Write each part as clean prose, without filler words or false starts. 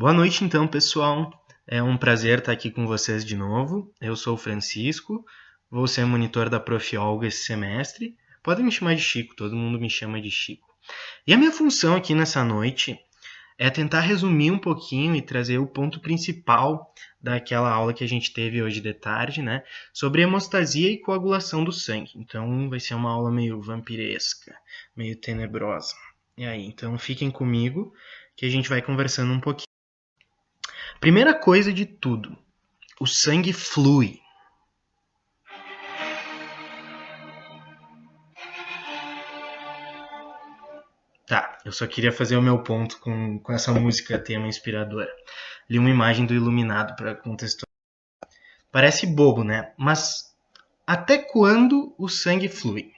Boa noite, então, pessoal. É um prazer estar aqui com vocês de novo. Eu sou o Francisco, vou ser monitor da Prof. Olga esse semestre. Podem me chamar de Chico, todo mundo me chama de Chico. E a minha função aqui nessa noite é tentar resumir um pouquinho e trazer o ponto principal daquela aula que a gente teve hoje de tarde, né? Sobre hemostasia e coagulação do sangue. Então vai ser uma aula meio vampiresca, meio tenebrosa. E aí, então fiquem comigo que a gente vai conversando um pouquinho. Primeira coisa de tudo, o sangue flui. Tá, eu só queria fazer o meu ponto com essa música tema inspiradora. Li uma imagem do Iluminado para contextualizar. Parece bobo, né? Mas até quando o sangue flui?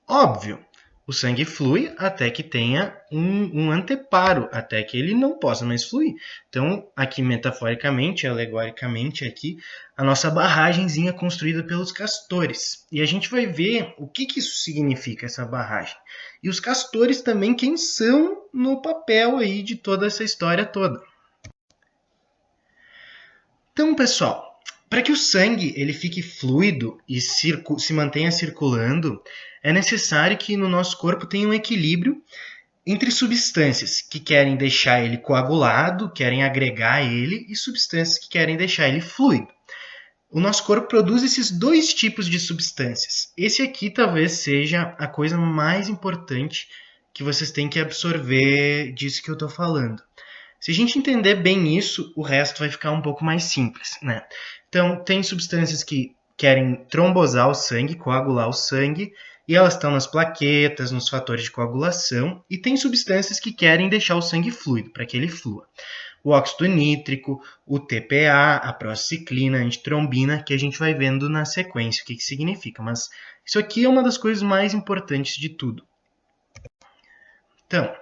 Óbvio, o sangue flui até que tenha um anteparo, até que ele não possa mais fluir. Então, aqui metaforicamente, alegoricamente, aqui, a nossa barragenzinha construída pelos castores. E a gente vai ver o que isso significa, essa barragem. E os castores também, quem são no papel aí de toda essa história toda. Então, pessoal, para que o sangue ele fique fluido e se mantenha circulando, é necessário que no nosso corpo tenha um equilíbrio entre substâncias que querem deixar ele coagulado, querem agregar ele, e substâncias que querem deixar ele fluido. O nosso corpo produz esses dois tipos de substâncias. Esse aqui talvez seja a coisa mais importante que vocês têm que absorver disso que eu estou falando. Se a gente entender bem isso, o resto vai ficar um pouco mais simples, né? Então, tem substâncias que querem trombosar o sangue, coagular o sangue, e elas estão nas plaquetas, nos fatores de coagulação, e tem substâncias que querem deixar o sangue fluido, para que ele flua. O óxido nítrico, o TPA, a proaciclina, a antitrombina, que a gente vai vendo na sequência o que significa. Mas isso aqui é uma das coisas mais importantes de tudo. Então,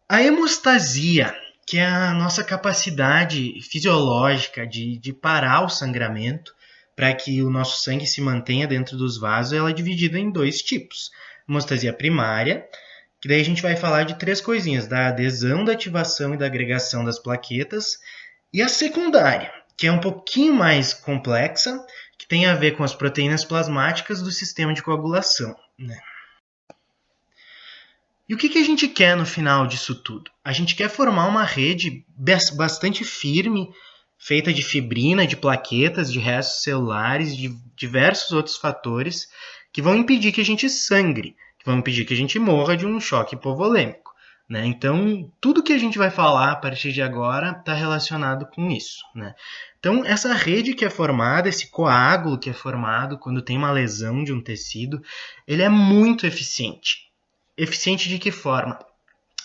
a hemostasia, que é a nossa capacidade fisiológica de parar o sangramento para que o nosso sangue se mantenha dentro dos vasos, ela é dividida em dois tipos. Hemostasia primária, que daí a gente vai falar de três coisinhas, da adesão, da ativação e da agregação das plaquetas, e a secundária, que é um pouquinho mais complexa, que tem a ver com as proteínas plasmáticas do sistema de coagulação, né? E o que a gente quer no final disso tudo? A gente quer formar uma rede bastante firme, feita de fibrina, de plaquetas, de restos celulares, de diversos outros fatores que vão impedir que a gente sangre, que vão impedir que a gente morra de um choque hipovolêmico, né? Então, tudo que a gente vai falar a partir de agora está relacionado com isso, né? Então, essa rede que é formada, esse coágulo que é formado quando tem uma lesão de um tecido, ele é muito eficiente. Eficiente de que forma?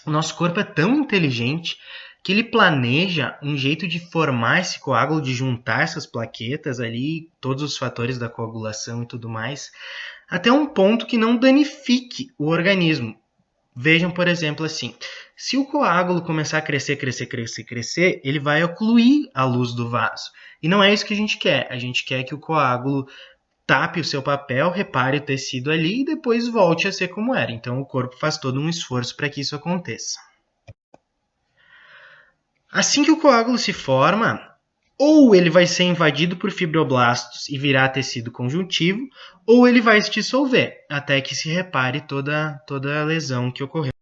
O nosso corpo é tão inteligente que ele planeja um jeito de formar esse coágulo, de juntar essas plaquetas ali, todos os fatores da coagulação e tudo mais, até um ponto que não danifique o organismo. Vejam, por exemplo, assim, se o coágulo começar a crescer, ele vai ocluir a luz do vaso. E não é isso que a gente quer. A gente quer que o coágulo tape o seu papel, repare o tecido ali e depois volte a ser como era. Então, o corpo faz todo um esforço para que isso aconteça. Assim que o coágulo se forma, ou ele vai ser invadido por fibroblastos e virar tecido conjuntivo, ou ele vai se dissolver, até que se repare toda a lesão que ocorreu.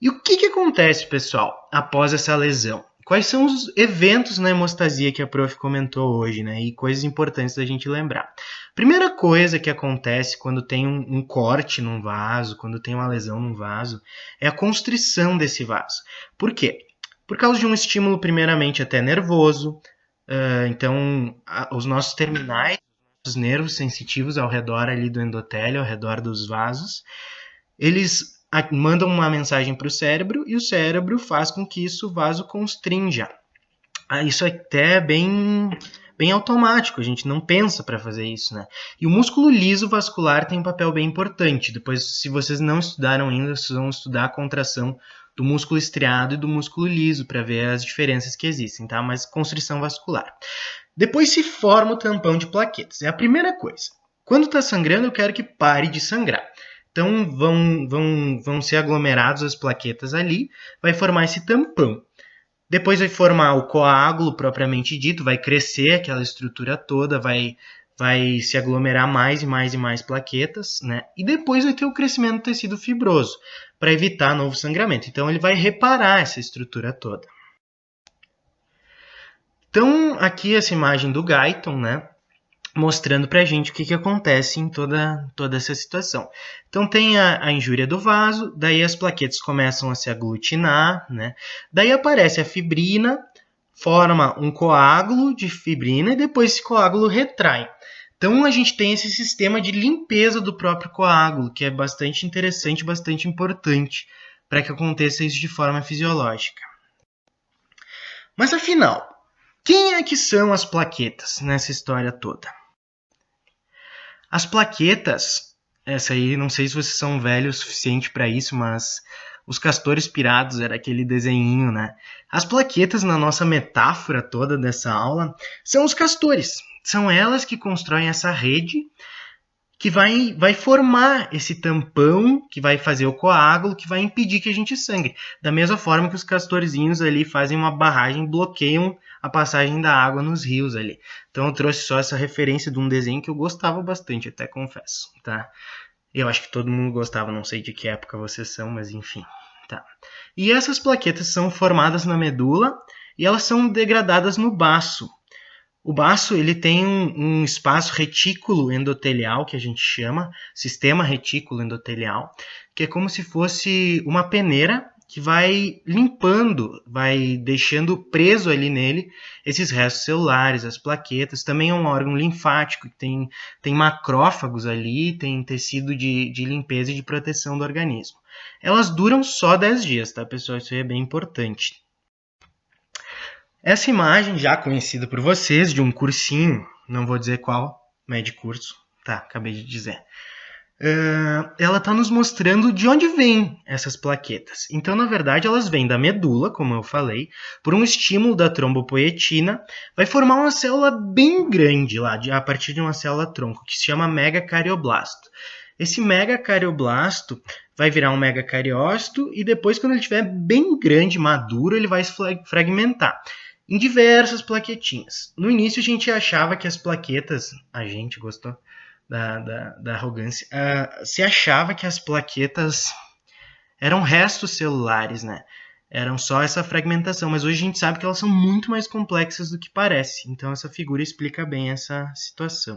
E o que acontece, pessoal, após essa lesão? Quais são os eventos na hemostasia que a prof comentou hoje, né? E coisas importantes da gente lembrar. Primeira coisa que acontece quando tem um corte num vaso, quando tem uma lesão num vaso, é a constrição desse vaso. Por quê? Por causa de um estímulo primeiramente até nervoso. Então, os nossos terminais, os nervos sensitivos ao redor ali do endotélio, ao redor dos vasos, eles mandam uma mensagem para o cérebro e o cérebro faz com que isso vasoconstrinja. Isso é até bem automático, a gente não pensa para fazer isso, né? E o músculo liso vascular tem um papel bem importante. Depois, se vocês não estudaram ainda, vocês vão estudar a contração do músculo estriado e do músculo liso para ver as diferenças que existem, tá? Mas constrição vascular. Depois se forma o tampão de plaquetas. É a primeira coisa. Quando está sangrando, eu quero que pare de sangrar. Então vão ser aglomerados as plaquetas ali, vai formar esse tampão. Depois vai formar o coágulo propriamente dito, vai crescer aquela estrutura toda, vai se aglomerar mais e mais e mais plaquetas, né? E depois vai ter o crescimento do tecido fibroso, para evitar novo sangramento. Então ele vai reparar essa estrutura toda. Então aqui essa imagem do Guyton, né? Mostrando pra gente o que acontece em toda essa situação. Então tem a injúria do vaso, daí as plaquetas começam a se aglutinar, né? Daí aparece a fibrina, forma um coágulo de fibrina e depois esse coágulo retrai. Então a gente tem esse sistema de limpeza do próprio coágulo, que é bastante interessante, bastante importante para que aconteça isso de forma fisiológica. Mas afinal, quem é que são as plaquetas nessa história toda? As plaquetas, essa aí, não sei se vocês são velhos o suficiente para isso, mas os castores pirados era aquele desenhinho, né? As plaquetas, na nossa metáfora toda dessa aula, são os castores. São elas que constroem essa rede que vai formar esse tampão, que vai fazer o coágulo, que vai impedir que a gente sangre. Da mesma forma que os castorzinhos ali fazem uma barragem, bloqueiam a passagem da água nos rios ali. Então eu trouxe só essa referência de um desenho que eu gostava bastante, até confesso, tá? Eu acho que todo mundo gostava, não sei de que época vocês são, mas enfim, tá? E essas plaquetas são formadas na medula e elas são degradadas no baço. O baço ele tem um espaço retículo endotelial, que a gente chama, sistema retículo endotelial, que é como se fosse uma peneira que vai limpando, vai deixando preso ali nele esses restos celulares, as plaquetas. Também é um órgão linfático, que tem macrófagos ali, tem tecido de limpeza e de proteção do organismo. Elas duram só 10 dias, tá, pessoal? Isso aí é bem importante. Essa imagem, já conhecida por vocês, de um cursinho, não vou dizer qual, mas é de curso, tá, acabei de dizer. Ela está nos mostrando de onde vêm essas plaquetas. Então, na verdade, elas vêm da medula, como eu falei, por um estímulo da trombopoetina, vai formar uma célula bem grande lá, a partir de uma célula tronco, que se chama megacardioblasto. Esse megacardioblasto vai virar um megacariócito e depois, quando ele estiver bem grande, maduro, ele vai se fragmentar em diversas plaquetinhas. No início a gente achava que as plaquetas, a gente gostou da arrogância, se achava que as plaquetas eram restos celulares, né? Eram só essa fragmentação, mas hoje a gente sabe que elas são muito mais complexas do que parece. Então essa figura explica bem essa situação.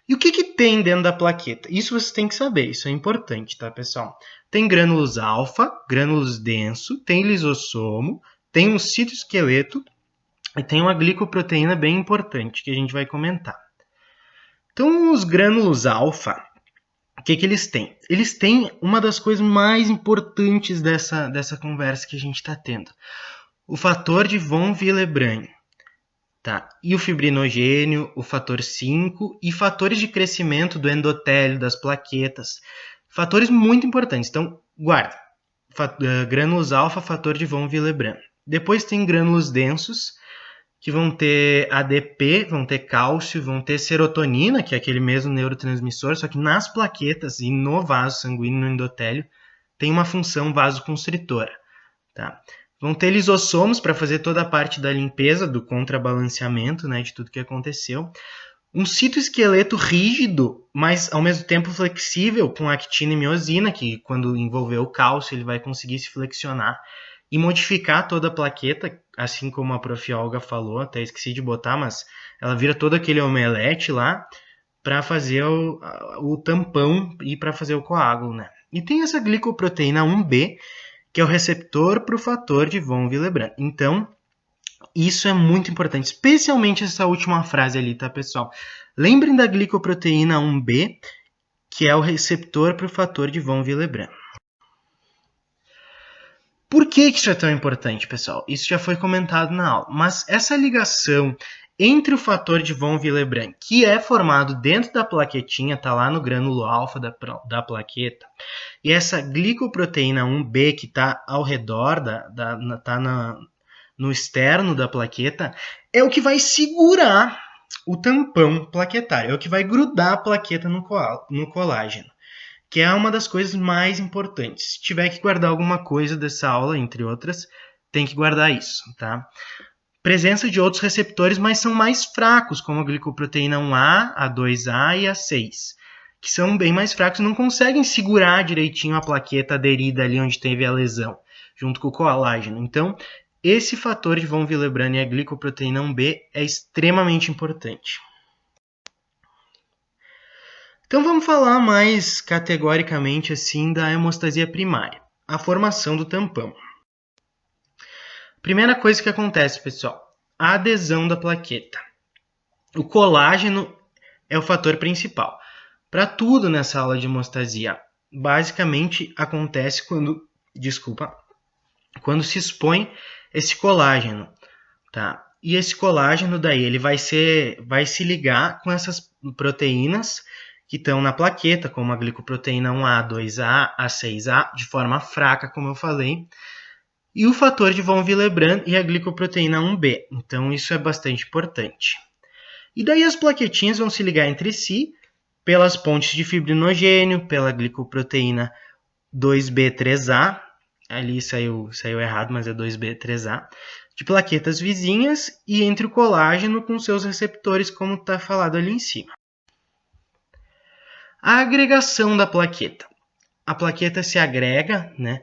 E o que tem dentro da plaqueta? Isso você tem que saber, isso é importante, tá, pessoal? Tem grânulos alfa, grânulos denso, tem lisossomo, tem um citoesqueleto e tem uma glicoproteína bem importante que a gente vai comentar. Então, os grânulos alfa, o que eles têm? Eles têm uma das coisas mais importantes dessa conversa que a gente está tendo. O fator de von Willebrand. Tá? E o fibrinogênio, o fator 5 e fatores de crescimento do endotélio, das plaquetas. Fatores muito importantes. Então, guarda. Grânulos alfa, fator de von Willebrand. Depois tem grânulos densos, que vão ter ADP, vão ter cálcio, vão ter serotonina, que é aquele mesmo neurotransmissor, só que nas plaquetas e no vaso sanguíneo, no endotélio, tem uma função vasoconstritora. Tá? Vão ter lisossomos para fazer toda a parte da limpeza, do contrabalanceamento, né, de tudo que aconteceu. Um citoesqueleto rígido, mas ao mesmo tempo flexível, com actina e miosina, que quando envolver o cálcio ele vai conseguir se flexionar e modificar toda a plaqueta, assim como a prof. Olga falou, até esqueci de botar, mas ela vira todo aquele omelete lá para fazer o tampão e para fazer o coágulo, né? E tem essa glicoproteína 1B, que é o receptor para o fator de von Willebrand. Então, isso é muito importante, especialmente essa última frase ali, tá, pessoal? Lembrem da glicoproteína 1B, que é o receptor para o fator de von Willebrand. Por que isso é tão importante, pessoal? Isso já foi comentado na aula, mas essa ligação entre o fator de von Willebrand, que é formado dentro da plaquetinha, está lá no grânulo alfa da plaqueta, e essa glicoproteína 1B que está ao redor, no externo da plaqueta, é o que vai segurar o tampão plaquetário, é o que vai grudar a plaqueta no colágeno. que é uma das coisas mais importantes. Se tiver que guardar alguma coisa dessa aula, entre outras, tem que guardar isso, tá? Presença de outros receptores, mas são mais fracos, como a glicoproteína 1A, a 2A e a 6, que são bem mais fracos, não conseguem segurar direitinho a plaqueta aderida ali onde teve a lesão, junto com o colágeno. Então, esse fator de von Willebrand e a glicoproteína 1B é extremamente importante. Então vamos falar mais categoricamente assim da hemostasia primária, a formação do tampão. Primeira coisa que acontece, pessoal, a adesão da plaqueta. O colágeno é o fator principal. Para tudo nessa aula de hemostasia, basicamente acontece quando se expõe esse colágeno, tá? E esse colágeno daí ele vai se ligar com essas proteínas que estão na plaqueta, como a glicoproteína 1A, 2A, A6A, de forma fraca, como eu falei, e o fator de von Willebrand e a glicoproteína 1B. Então isso é bastante importante. E daí as plaquetinhas vão se ligar entre si pelas pontes de fibrinogênio, pela glicoproteína 2B3A, ali saiu errado, mas é 2B3A, de plaquetas vizinhas e entre o colágeno com seus receptores, como está falado ali em cima. A agregação da plaqueta. A plaqueta se agrega, né,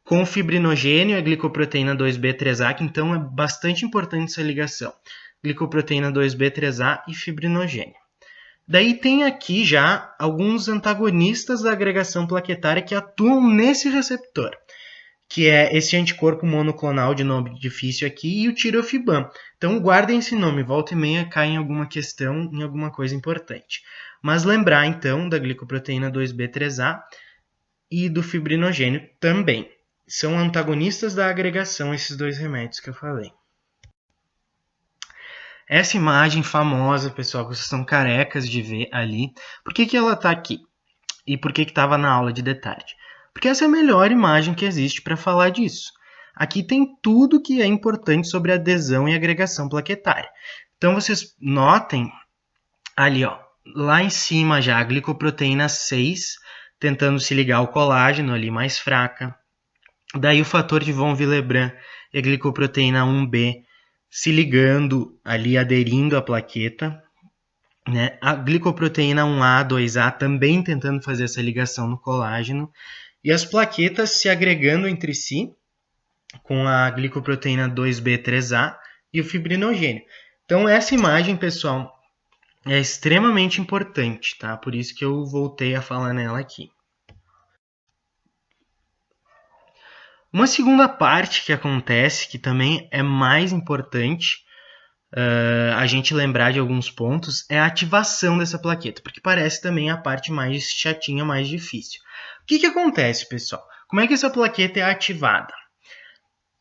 com o fibrinogênio e a glicoproteína 2B3A, que então é bastante importante essa ligação. Glicoproteína 2B3A e fibrinogênio. Daí tem aqui já alguns antagonistas da agregação plaquetária que atuam nesse receptor, que é esse anticorpo monoclonal de nome difícil aqui e o tirofiban. Então guardem esse nome, volta e meia cai em alguma questão, em alguma coisa importante. Mas lembrar então da glicoproteína 2B3A e do fibrinogênio também. São antagonistas da agregação esses dois remédios que eu falei. Essa imagem famosa, pessoal, que vocês estão carecas de ver ali, por que ela está aqui? E por que estava na aula de detalhe? Porque essa é a melhor imagem que existe para falar disso. Aqui tem tudo que é importante sobre adesão e agregação plaquetária. Então vocês notem ali, ó, lá em cima já a glicoproteína 6 tentando se ligar ao colágeno ali mais fraca. Daí o fator de von Willebrand e a glicoproteína 1B se ligando ali, aderindo à plaqueta, né? A glicoproteína 1A, 2A também tentando fazer essa ligação no colágeno e as plaquetas se agregando entre si com a glicoproteína 2B3A e o fibrinogênio. Então essa imagem, pessoal, é extremamente importante, tá? Por isso que eu voltei a falar nela aqui. Uma segunda parte que acontece, que também é mais importante a gente lembrar de alguns pontos, é a ativação dessa plaqueta, porque parece também a parte mais chatinha, mais difícil. O que acontece, pessoal? Como é que essa plaqueta é ativada?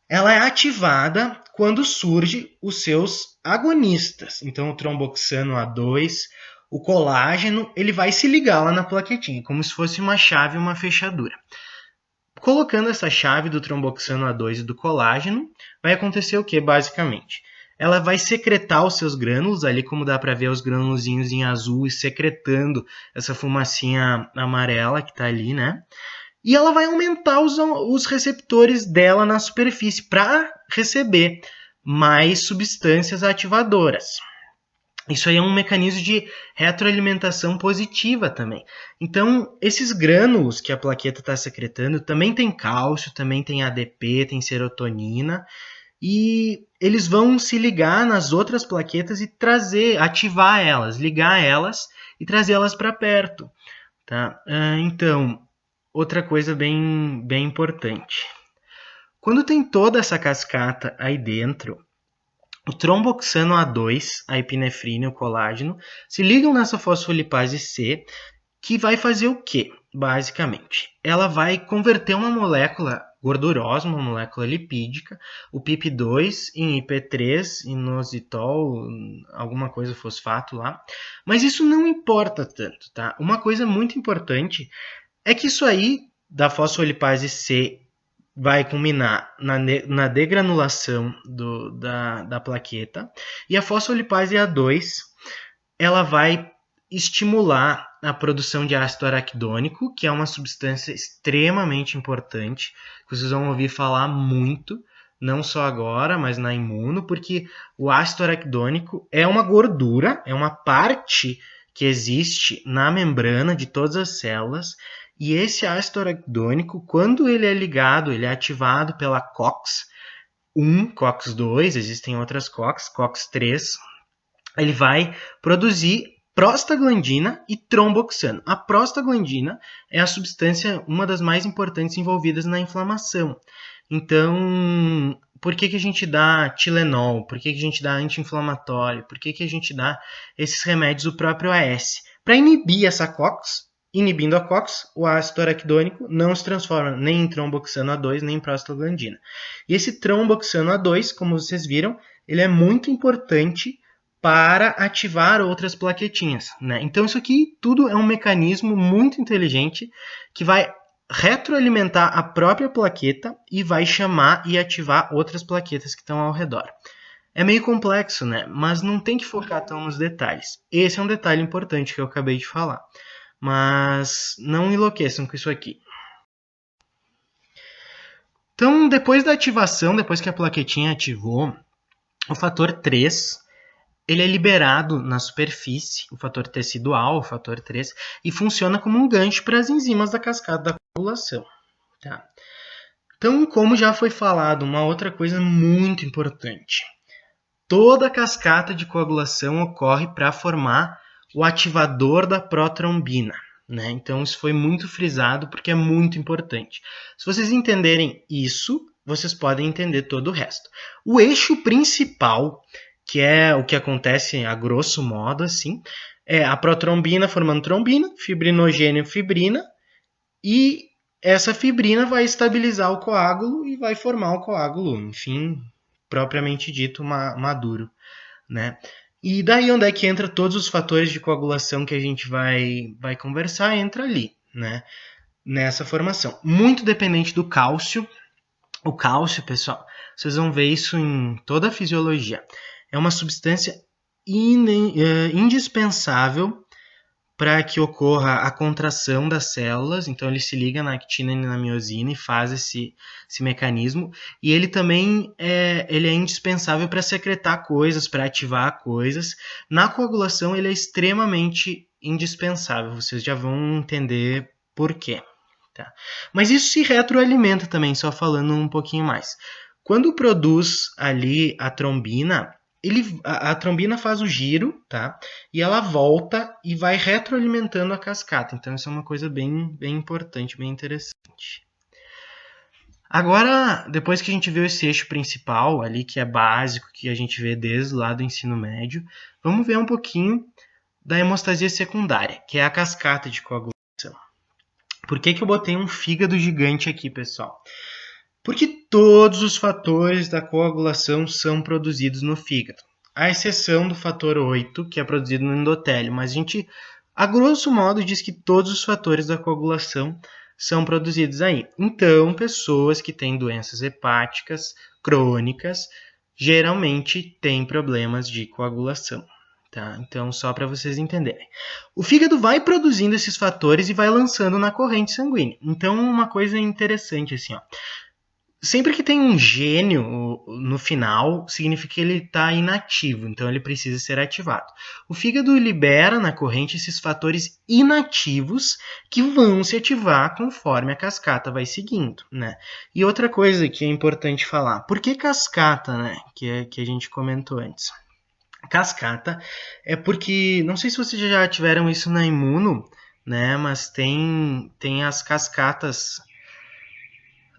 Ela é ativada quando surgem os seus agonistas. Então, o tromboxano A2, o colágeno, ele vai se ligar lá na plaquetinha, como se fosse uma chave, uma fechadura. Colocando essa chave do tromboxano A2 e do colágeno, vai acontecer o que, basicamente? Ela vai secretar os seus grânulos, ali como dá para ver os grânulozinhos em azul e secretando essa fumacinha amarela que está ali, né? E ela vai aumentar os receptores dela na superfície para receber mais substâncias ativadoras. Isso aí é um mecanismo de retroalimentação positiva também. Então, esses grânulos que a plaqueta está secretando também tem cálcio, também tem ADP, tem serotonina, e eles vão se ligar nas outras plaquetas e ativar elas, ligar elas e trazê-las para perto. Tá? Então, outra coisa bem importante. Quando tem toda essa cascata aí dentro, o tromboxano A2, a epinefrina e o colágeno se ligam nessa fosfolipase C, que vai fazer o quê? Basicamente, ela vai converter uma molécula gordurosa, uma molécula lipídica, o PIP2 em IP3, inositol, alguma coisa fosfato lá. Mas isso não importa tanto, tá? Uma coisa muito importante é que isso aí da fosfolipase C vai culminar na degranulação da plaqueta e a fosfolipase A2 ela vai estimular a produção de ácido araquidônico, que é uma substância extremamente importante, que vocês vão ouvir falar muito, não só agora, mas na imuno, porque o ácido araquidônico é uma gordura, é uma parte que existe na membrana de todas as células, e esse ácido araquidônico, quando ele é ligado, ele é ativado pela COX-1, COX-2, existem outras COX-3, ele vai produzir prostaglandina e tromboxano. A prostaglandina é a substância, uma das mais importantes envolvidas na inflamação. Então, por que a gente dá Tilenol? Por que a gente dá anti-inflamatório? Por que a gente dá esses remédios, o próprio AS? Para inibir essa COX, inibindo a COX, o ácido araquidônico não se transforma nem em tromboxano A2, nem em prostaglandina. E esse tromboxano A2, como vocês viram, ele é muito importante para ativar outras plaquetinhas, né? Então isso aqui tudo é um mecanismo muito inteligente que vai retroalimentar a própria plaqueta e vai chamar e ativar outras plaquetas que estão ao redor. É meio complexo, né? Mas não tem que focar tão nos detalhes. Esse é um detalhe importante que eu acabei de falar. Mas não enlouqueçam com isso aqui. Então, depois da ativação, depois que a plaquetinha ativou, o fator 3 ele é liberado na superfície, o fator tecidual, o fator 3, e funciona como um gancho para as enzimas da cascata da coagulação. Tá? Então, como já foi falado, uma outra coisa muito importante. Toda cascata de coagulação ocorre para formar o ativador da protrombina. Né? Então, isso foi muito frisado porque é muito importante. Se vocês entenderem isso, vocês podem entender todo o resto. O eixo principal, que é o que acontece a grosso modo, assim, é a protrombina formando trombina, fibrinogênio fibrina, e essa fibrina vai estabilizar o coágulo e vai formar o coágulo, enfim, propriamente dito, maduro, né? E daí onde é que entra todos os fatores de coagulação que a gente vai conversar, entra ali, né? Nessa formação. Muito dependente do cálcio. O cálcio, pessoal, vocês vão ver isso em toda a fisiologia. É uma substância indispensável para que ocorra a contração das células. Então, ele se liga na actina e na miosina e faz esse mecanismo. E ele também ele é indispensável para secretar coisas, para ativar coisas. Na coagulação, ele é extremamente indispensável. Vocês já vão entender por quê. Tá? Mas isso se retroalimenta também, só falando um pouquinho mais. Quando produz ali a trombina, a trombina faz o giro, tá? E ela volta e vai retroalimentando a cascata. Então isso é uma coisa bem importante, bem interessante. Agora, depois que a gente viu esse eixo principal ali, que é básico, que a gente vê desde lá do ensino médio, vamos ver um pouquinho da hemostasia secundária, que é a cascata de coagulação. Por que eu botei um fígado gigante aqui, pessoal? Porque todos os fatores da coagulação são produzidos no fígado, à exceção do fator 8, que é produzido no endotélio. Mas a gente, a grosso modo, diz que todos os fatores da coagulação são produzidos aí. Então, pessoas que têm doenças hepáticas crônicas geralmente têm problemas de coagulação. Tá? Então, só para vocês entenderem. O fígado vai produzindo esses fatores e vai lançando na corrente sanguínea. Então, uma coisa interessante assim, ó. Sempre que tem um gênio no final, significa que ele está inativo, então ele precisa ser ativado. O fígado libera na corrente esses fatores inativos que vão se ativar conforme a cascata vai seguindo, né? E outra coisa que é importante falar, por que cascata, né? Que a gente comentou antes. Cascata é porque, não sei se vocês já tiveram isso na imuno, né? Mas tem as cascatas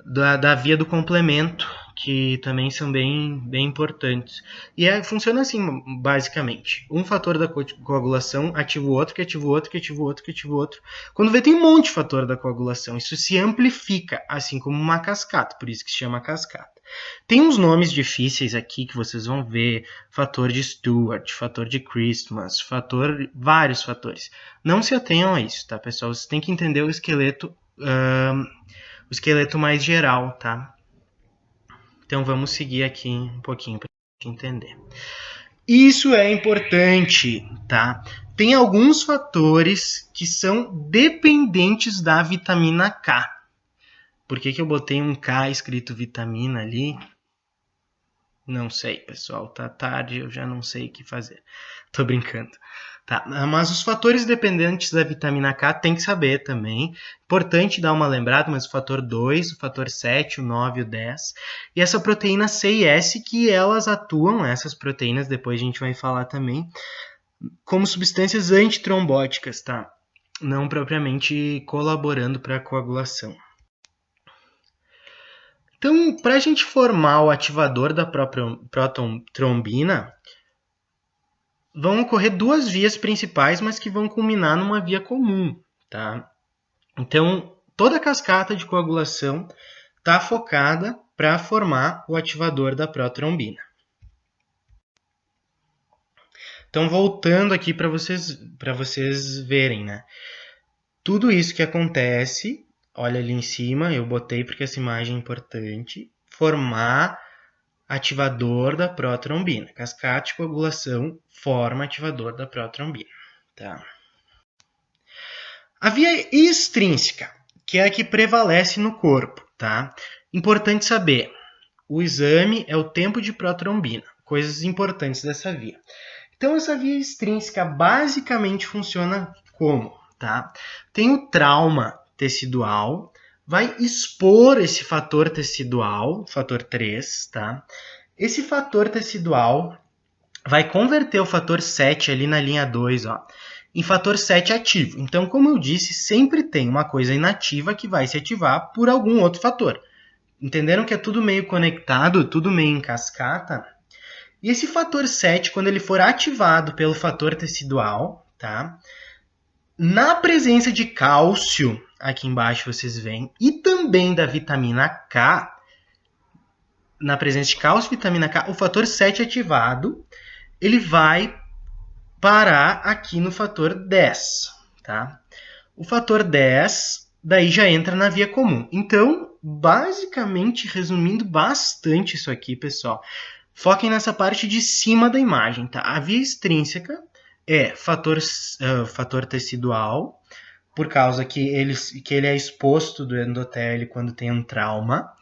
da via do complemento, que também são bem importantes. E funciona assim, basicamente. Um fator da coagulação ativa o outro, que ativa o outro, que ativa o outro, que ativa o outro. Quando vê, tem um monte de fator da coagulação. Isso se amplifica, assim como uma cascata, por isso que se chama cascata. Tem uns nomes difíceis aqui que vocês vão ver, fator de Stewart, fator de Christmas, vários fatores. Não se atenham a isso, tá, pessoal? Vocês têm que entender o esqueleto mais geral, tá? Então vamos seguir aqui um pouquinho para entender. Isso é importante, tá? Tem alguns fatores que são dependentes da vitamina K. Por que eu botei um K escrito vitamina ali? Não sei, pessoal. Tá tarde, eu já não sei o que fazer. Tô brincando. Tá, mas os fatores dependentes da vitamina K tem que saber também. Importante dar uma lembrada, mas o fator 2, o fator 7, o 9 e o 10. E essa proteína C e S, que elas atuam, essas proteínas, depois a gente vai falar também, como substâncias antitrombóticas, tá? Não propriamente colaborando para a coagulação. Então, para a gente formar o ativador da própria protontrombina, vão ocorrer duas vias principais, mas que vão culminar numa via comum, tá? Então, toda a cascata de coagulação está focada para formar o ativador da protrombina. Então, voltando aqui para vocês verem, né? Tudo isso que acontece, olha ali em cima, eu botei porque essa imagem é importante, formar ativador da protrombina. Cascata de coagulação forma ativador da protrombina. Tá? A via extrínseca, que é a que prevalece no corpo. Tá? Importante saber, o exame é o tempo de protrombina. Coisas importantes dessa via. Então, essa via extrínseca basicamente funciona como? Tá? Tem o trauma tecidual, vai expor esse fator tecidual, fator 3, tá? Esse fator tecidual vai converter o fator 7 ali na linha 2, ó, em fator 7 ativo. Então, como eu disse, sempre tem uma coisa inativa que vai se ativar por algum outro fator. Entenderam que é tudo meio conectado, tudo meio em cascata? E esse fator 7, quando ele for ativado pelo fator tecidual, tá? Na presença de cálcio, aqui embaixo vocês veem, e também da vitamina K, na presença de cálcio e vitamina K, o fator 7 ativado, ele vai parar aqui no fator 10. Tá? O fator 10 daí já entra na via comum. Então, basicamente, resumindo bastante isso aqui, pessoal, foquem nessa parte de cima da imagem. Tá? A via extrínseca é fator tecidual, por causa que ele é exposto do endotélio quando tem um trauma.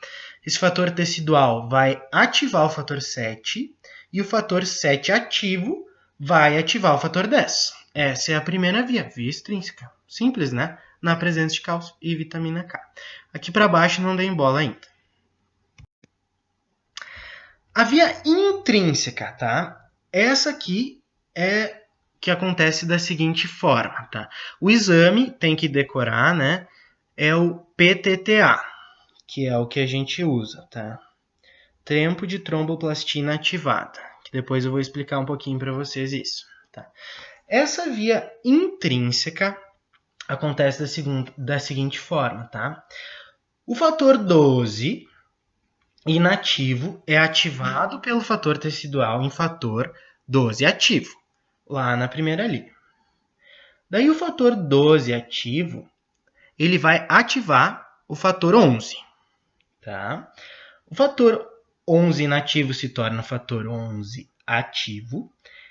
Esse fator tecidual vai ativar o fator 7 e o fator 7 ativo vai ativar o fator 10. Essa é a primeira via extrínseca. Simples, né? Na presença de cálcio e vitamina K. Aqui para baixo não dei bola ainda. A via intrínseca, tá? Essa aqui é que acontece da seguinte forma, tá? O exame tem que decorar, né? É o PTTA, que é o que a gente usa, tá? Tempo de tromboplastina ativada, que depois eu vou explicar um pouquinho para vocês isso, tá? Essa via intrínseca acontece da seguinte forma, tá? O fator 12 inativo é ativado pelo fator tecidual em fator 12 ativo, lá na primeira linha. Daí o fator 12 ativo, ele vai ativar o fator 11, tá? O fator 11 inativo se torna fator 11 ativo.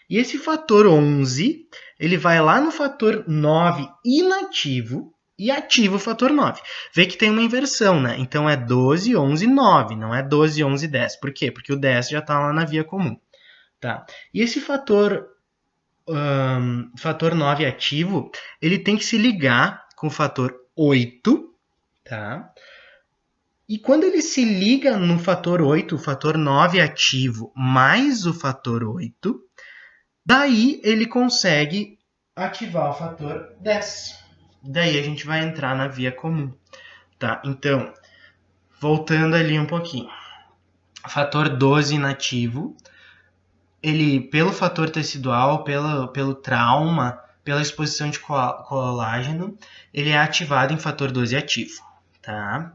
E esse fator 11, ele vai lá no fator 9 inativo e ativa o fator 9. Vê que tem uma inversão, né? Então é 12, 11, 9, não é 12, 11, 10. Por quê? Porque o 10 já está lá na via comum. Tá? E esse fator 9 ativo, ele tem que se ligar com o fator 8, tá? E quando ele se liga no fator 8, o fator 9 ativo mais o fator 8, daí ele consegue ativar o fator 10. Daí a gente vai entrar na via comum. Tá? Então, voltando ali um pouquinho. Fator 12 inativo, ele, pelo fator tecidual, pelo trauma, pela exposição de colágeno, ele é ativado em fator 12 ativo. Tá?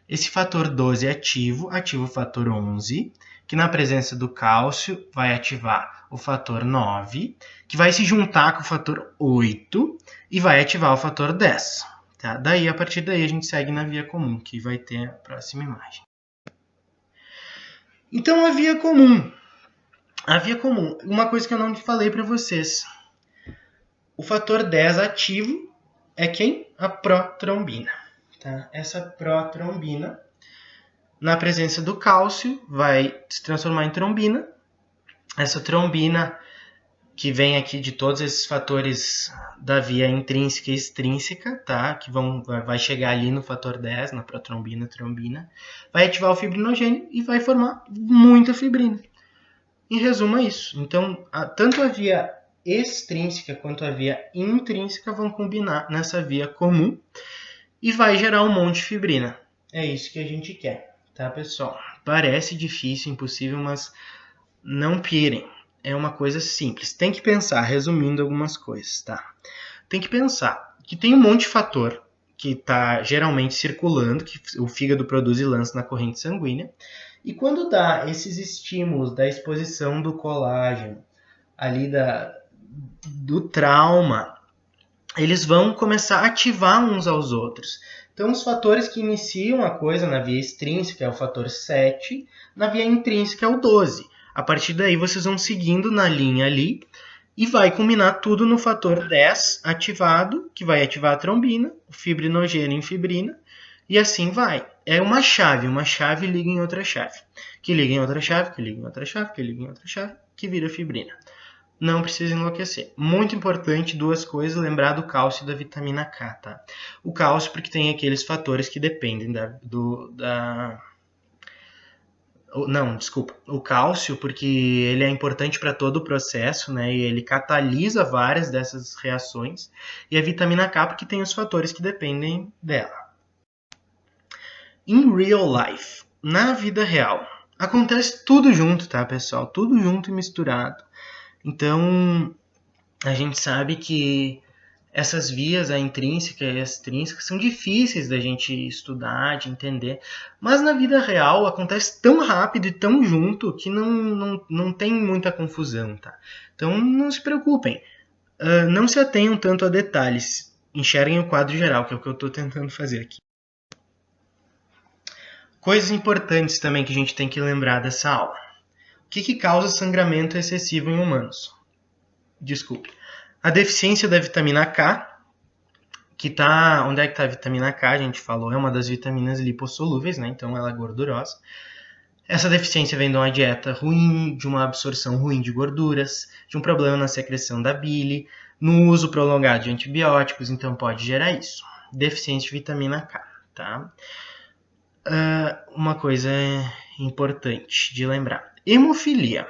Esse fator 12 ativo ativa o fator 11, que na presença do cálcio vai ativar o fator 9, que vai se juntar com o fator 8 e vai ativar o fator 10. Tá? Daí, a partir daí, a gente segue na via comum, que vai ter a próxima imagem. Então, a via comum. A via comum, uma coisa que eu não falei para vocês. O fator 10 ativo é quem? A protrombina. Tá? Essa protrombina, na presença do cálcio, vai se transformar em trombina. Essa trombina, que vem aqui de todos esses fatores da via intrínseca e extrínseca, tá? Que vai chegar ali no fator 10, na protrombina, trombina, vai ativar o fibrinogênio e vai formar muita fibrina. Em resumo, é isso. Então, tanto a via extrínseca quanto a via intrínseca vão combinar nessa via comum e vai gerar um monte de fibrina. É isso que a gente quer, tá, pessoal? Parece difícil, impossível, mas não pirem. É uma coisa simples. Tem que pensar, resumindo algumas coisas, tá? Tem que pensar que tem um monte de fator que está geralmente circulando, que o fígado produz e lança na corrente sanguínea. E quando dá esses estímulos da exposição do colágeno, ali do trauma, eles vão começar a ativar uns aos outros. Então, os fatores que iniciam a coisa na via extrínseca é o fator 7, na via intrínseca é o 12. A partir daí, vocês vão seguindo na linha ali e vai combinar tudo no fator 10 ativado, que vai ativar a trombina, o fibrinogênio em fibrina, e assim vai. É uma chave liga em outra chave, que liga em outra chave, que liga em outra chave, que liga em outra chave, que vira fibrina. Não precisa enlouquecer. Muito importante, duas coisas, lembrar do cálcio e da vitamina K, tá? O cálcio porque tem aqueles fatores que dependem Não, desculpa. O cálcio porque ele é importante para todo o processo, né? E ele catalisa várias dessas reações. E a vitamina K porque tem os fatores que dependem dela. In real life, na vida real, acontece tudo junto, tá, pessoal? Tudo junto e misturado. Então, a gente sabe que essas vias, a intrínseca e a extrínseca, são difíceis da gente estudar, de entender. Mas na vida real acontece tão rápido e tão junto que não tem muita confusão, tá? Então, não se preocupem. Não se atenham tanto a detalhes. Enxerguem o quadro geral, que é o que eu estou tentando fazer aqui. Coisas importantes também que a gente tem que lembrar dessa aula. O que causa sangramento excessivo em humanos? Desculpe. A deficiência da vitamina K, que tá... Onde é que está a vitamina K? A gente falou, é uma das vitaminas lipossolúveis, né? Então ela é gordurosa. Essa deficiência vem de uma dieta ruim, de uma absorção ruim de gorduras, de um problema na secreção da bile, no uso prolongado de antibióticos, então pode gerar isso. Deficiência de vitamina K, tá? Uma coisa importante de lembrar. Hemofilia.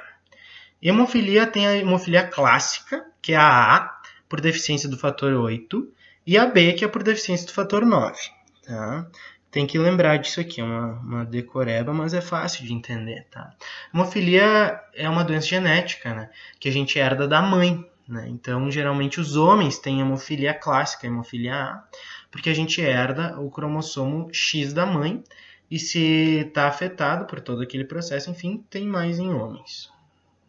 Hemofilia tem a hemofilia clássica, que é a A, por deficiência do fator 8, e a B, que é por deficiência do fator 9. Tá? Tem que lembrar disso aqui, é uma decoreba, mas é fácil de entender. Tá? Hemofilia é uma doença genética, né, que a gente herda da mãe. Né? Então, geralmente, os homens têm hemofilia clássica, hemofilia A, porque a gente herda o cromossomo X da mãe, e se está afetado por todo aquele processo, enfim, tem mais em homens.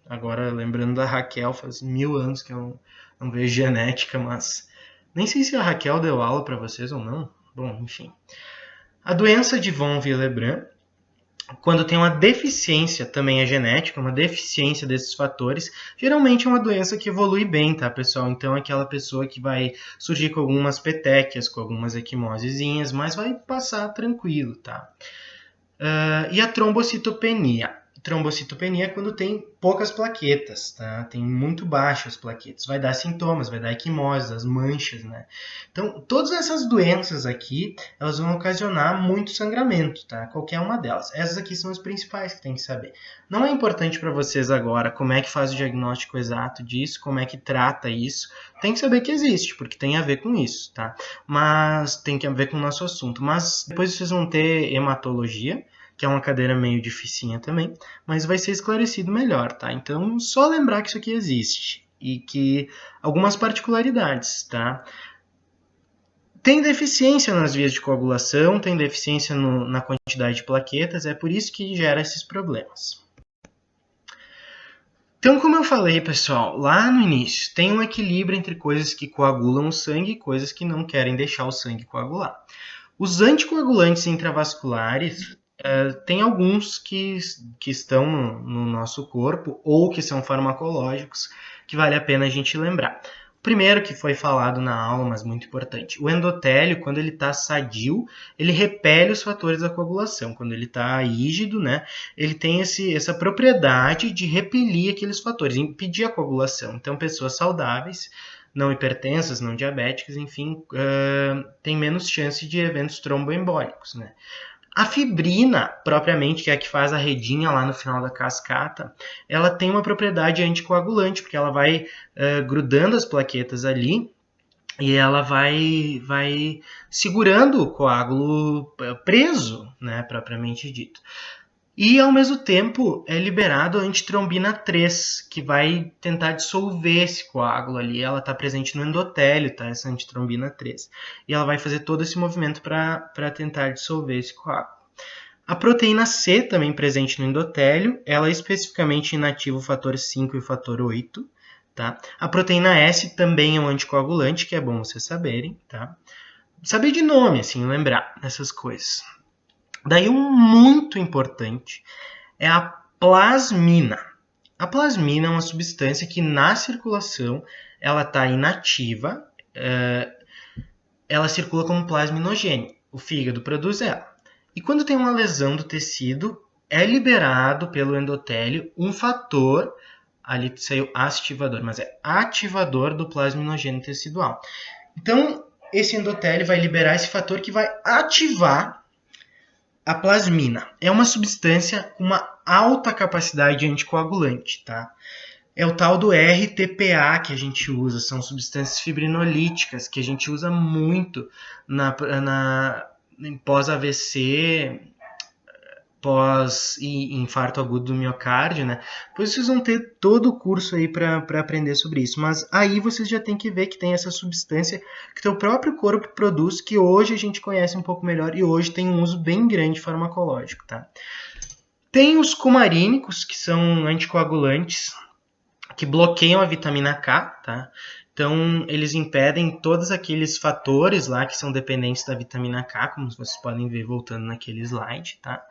Agora, lembrando da Raquel, faz 1000 anos que eu não vejo genética, mas nem sei se a Raquel deu aula para vocês ou não. Bom, enfim. A doença de von Willebrand, quando tem uma deficiência, também é genética, uma deficiência desses fatores, geralmente é uma doença que evolui bem, tá, pessoal? Então, é aquela pessoa que vai surgir com algumas petequias, com algumas equimosezinhas, mas vai passar tranquilo, tá? E a trombocitopenia. Trombocitopenia é quando tem poucas plaquetas, tá? Tem muito baixas plaquetas. Vai dar sintomas, vai dar equimose, as manchas, né? Então, todas essas doenças aqui, elas vão ocasionar muito sangramento, tá? Qualquer uma delas. Essas aqui são as principais que tem que saber. Não é importante para vocês agora como é que faz o diagnóstico exato disso, como é que trata isso. Tem que saber que existe, porque tem a ver com isso, tá? Mas tem que ver com o nosso assunto. Mas depois vocês vão ter hematologia, que é uma cadeira meio dificinha também, mas vai ser esclarecido melhor, tá? Então, só lembrar que isso aqui existe e que algumas particularidades, tá? Tem deficiência nas vias de coagulação, tem deficiência na quantidade de plaquetas, é por isso que gera esses problemas. Então, como eu falei, pessoal, lá no início, tem um equilíbrio entre coisas que coagulam o sangue e coisas que não querem deixar o sangue coagular. Os anticoagulantes intravasculares tem alguns que estão no nosso corpo ou que são farmacológicos que vale a pena a gente lembrar. O primeiro que foi falado na aula, mas muito importante, o endotélio, quando ele está sadio, ele repele os fatores da coagulação. Quando ele está rígido, né, ele tem essa propriedade de repelir aqueles fatores, impedir a coagulação. Então, pessoas saudáveis, não hipertensas, não diabéticas, enfim, tem menos chance de eventos tromboembólicos, né? A fibrina, propriamente, que é a que faz a redinha lá no final da cascata, ela tem uma propriedade anticoagulante, porque ela vai grudando as plaquetas ali e ela vai segurando o coágulo preso, né, propriamente dito. E, ao mesmo tempo, é liberado a antitrombina 3, que vai tentar dissolver esse coágulo ali. Ela está presente no endotélio, tá? Essa antitrombina 3. E ela vai fazer todo esse movimento para tentar dissolver esse coágulo. A proteína C, também presente no endotélio, ela especificamente inativa o fator 5 e o fator 8. Tá? A proteína S também é um anticoagulante, que é bom vocês saberem. Tá? Saber de nome, assim, lembrar essas coisas. Daí um muito importante é a plasmina. A plasmina é uma substância que na circulação ela está inativa, ela circula como plasminogênio. O fígado produz ela. E quando tem uma lesão do tecido, é liberado pelo endotélio um fator, ali saiu ativador, mas é ativador do plasminogênio tecidual. Então, esse endotélio vai liberar esse fator que vai ativar a plasmina. É uma substância com uma alta capacidade anticoagulante, tá? É o tal do RTPA que a gente usa, são substâncias fibrinolíticas que a gente usa muito em pós-AVC, pós-infarto agudo do miocárdio, né? Pois vocês vão ter todo o curso aí para aprender sobre isso. Mas aí vocês já tem que ver que tem essa substância que teu próprio corpo produz, que hoje a gente conhece um pouco melhor e hoje tem um uso bem grande farmacológico, tá? Tem os cumarínicos, que são anticoagulantes, que bloqueiam a vitamina K, tá? Então, eles impedem todos aqueles fatores lá que são dependentes da vitamina K, como vocês podem ver voltando naquele slide, tá?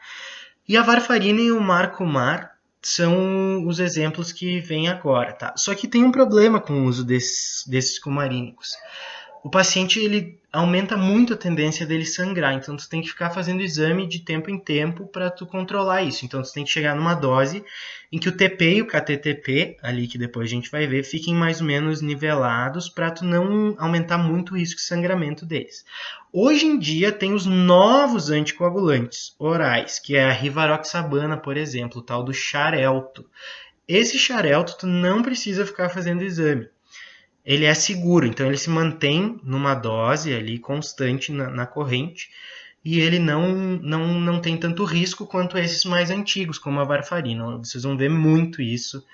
E a varfarina e o marcumar são os exemplos que vêm agora, tá? Só que tem um problema com o uso desses cumarínicos. O paciente, ele aumenta muito a tendência dele sangrar, então tu tem que ficar fazendo exame de tempo em tempo para tu controlar isso. Então tu tem que chegar numa dose em que o TP e o KTTP, ali que depois a gente vai ver, fiquem mais ou menos nivelados para tu não aumentar muito o risco de sangramento deles. Hoje em dia tem os novos anticoagulantes orais, que é a rivaroxabana, por exemplo, o tal do Xarelto. Esse Xarelto tu não precisa ficar fazendo exame. Ele é seguro, então ele se mantém numa dose ali constante na corrente e ele não tem tanto risco quanto esses mais antigos, como a varfarina. Vocês vão ver muito isso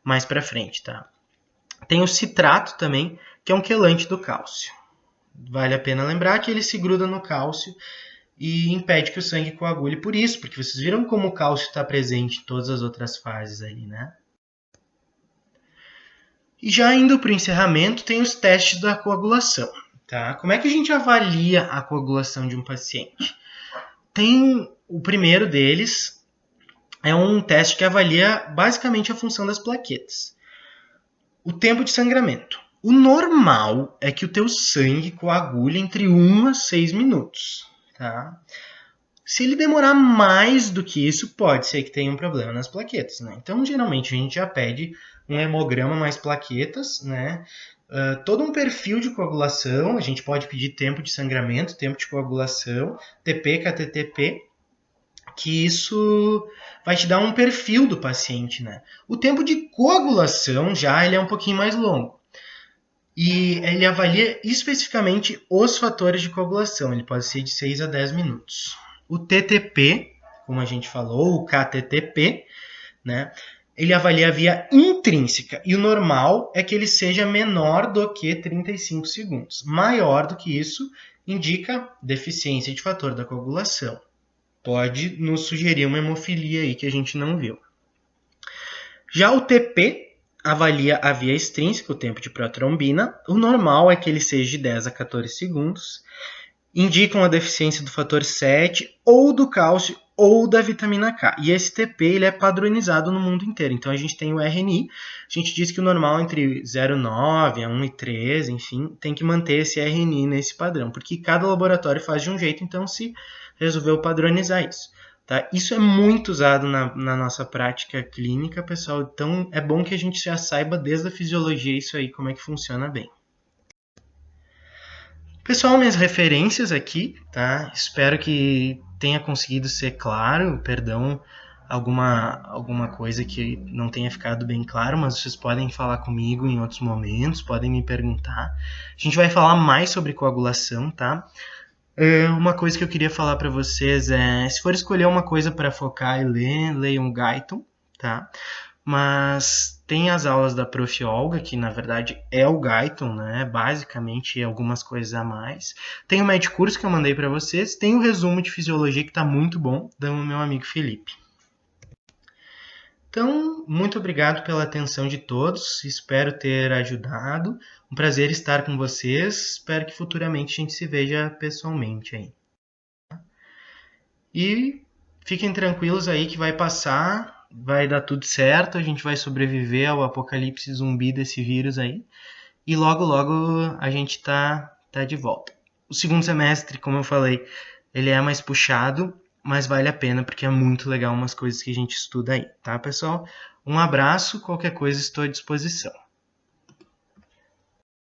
mais para frente, tá? Tem o citrato também, que é um quelante do cálcio. Vale a pena lembrar que ele se gruda no cálcio e impede que o sangue coagule por isso, porque vocês viram como o cálcio está presente em todas as outras fases ali, né? E já indo para o encerramento, tem os testes da coagulação. Tá? Como é que a gente avalia a coagulação de um paciente? Tem o primeiro deles, é um teste que avalia basicamente a função das plaquetas. O tempo de sangramento. O normal é que o teu sangue coagule entre 1 a 6 minutos. Tá? Se ele demorar mais do que isso, pode ser que tenha um problema nas plaquetas, né? Então, geralmente, a gente já pede um hemograma mais plaquetas, né? Todo um perfil de coagulação, a gente pode pedir tempo de sangramento, tempo de coagulação, TP, KTTP, que isso vai te dar um perfil do paciente, né? O tempo de coagulação já ele é um pouquinho mais longo. E ele avalia especificamente os fatores de coagulação, ele pode ser de 6 a 10 minutos. O TTP, como a gente falou, o KTTP, né, ele avalia a via intrínseca e o normal é que ele seja menor do que 35 segundos. Maior do que isso indica deficiência de fator da coagulação. Pode nos sugerir uma hemofilia aí que a gente não viu. Já o TP avalia a via extrínseca, o tempo de protrombina. O normal é que ele seja de 10 a 14 segundos. indicam a deficiência do fator 7, ou do cálcio, ou da vitamina K. E esse TP ele é padronizado no mundo inteiro. Então a gente tem o RNI, a gente diz que o normal é entre 0,9 a 1,3, enfim, tem que manter esse RNI nesse padrão, porque cada laboratório faz de um jeito, então se resolveu padronizar isso. Tá? Isso é muito usado na nossa prática clínica, pessoal, então é bom que a gente já saiba desde a fisiologia isso aí, como é que funciona bem. Pessoal, minhas referências aqui, tá? Espero que tenha conseguido ser claro, perdão alguma coisa que não tenha ficado bem claro, mas vocês podem falar comigo em outros momentos, podem me perguntar. A gente vai falar mais sobre coagulação, tá? Uma coisa que eu queria falar para vocês é, se for escolher uma coisa para focar e ler, leiam o Guyton, tá? Mas tem as aulas da Prof. Olga, que na verdade é o Guyton, né? Basicamente algumas coisas a mais. Tem o Medcurso que eu mandei para vocês, tem o resumo de fisiologia que está muito bom, do meu amigo Felipe. Então, muito obrigado pela atenção de todos, espero ter ajudado. Um prazer estar com vocês, espero que futuramente a gente se veja pessoalmente aí. E fiquem tranquilos aí que vai passar, vai dar tudo certo, a gente vai sobreviver ao apocalipse zumbi desse vírus aí. E logo, logo a gente tá de volta. O segundo semestre, como eu falei, ele é mais puxado, mas vale a pena porque é muito legal umas coisas que a gente estuda aí, tá, pessoal? Um abraço, qualquer coisa estou à disposição.